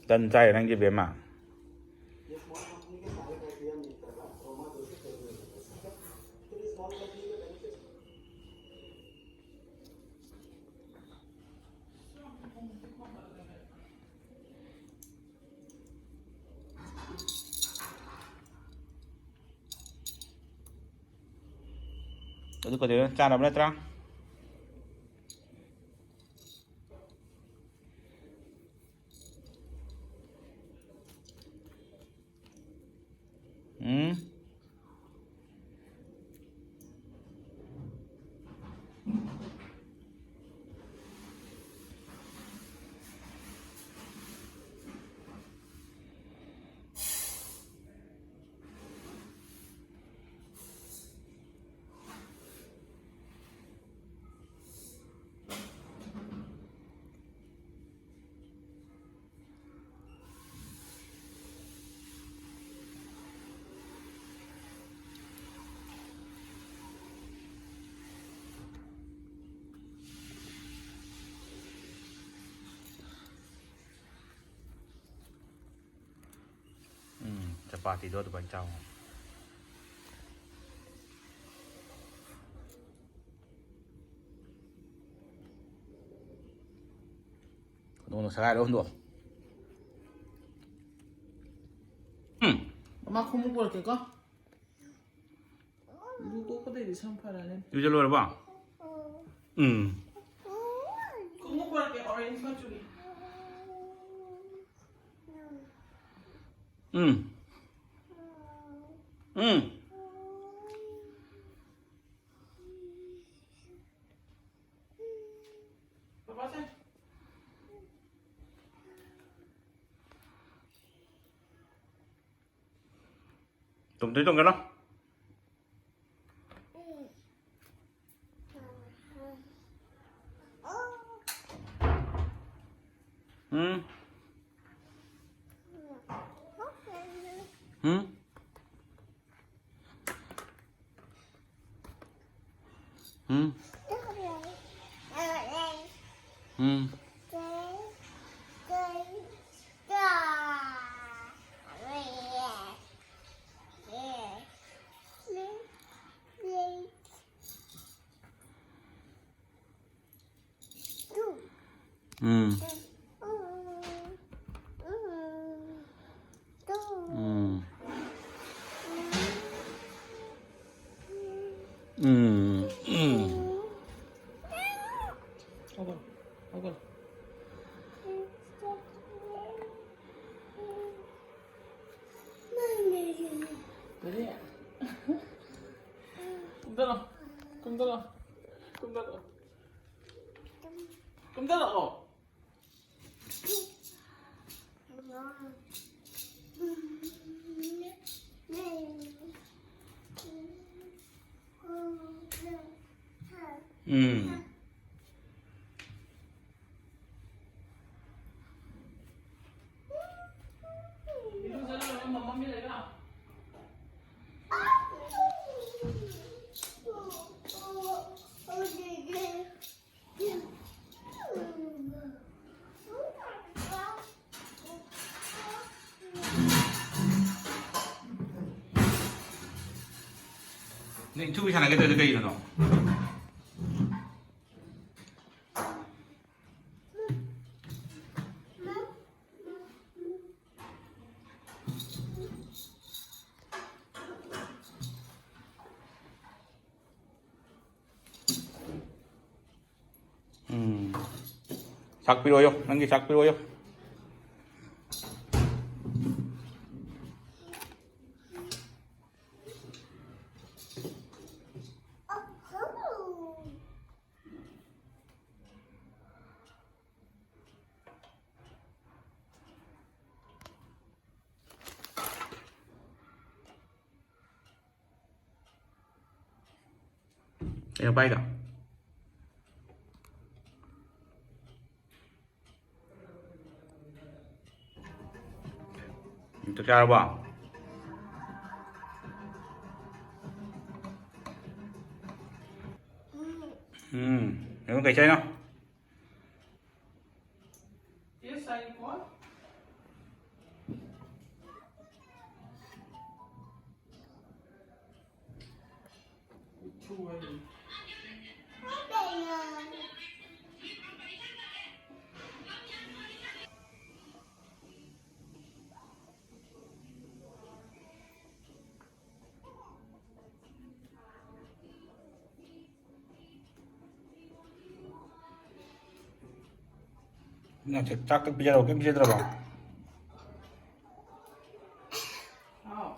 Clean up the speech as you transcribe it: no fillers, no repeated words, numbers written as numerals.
Tân chay đang cái mà. Itu kau dia cara mana terang? Cepat tidur tu bancau. Nung sarai doon doon. 엄마 콧물 볼게 거? 누구 거들 이상파라네. Itu jalur apa? 콧물 볼게 orange 사주기. 봐봐. Tụng tới tụng cái đó. Ừ. 어글. 그래. 꿈들어. Nên chui sang này cái cây rồi. 작 필요요? nanti 작 필요요? Yang baik tak? Untuk cara apa? Em cày chơi không? Yes, I want. wedding. 그냥 짝짝 삐져라고 깽기질 들어봐. Oh.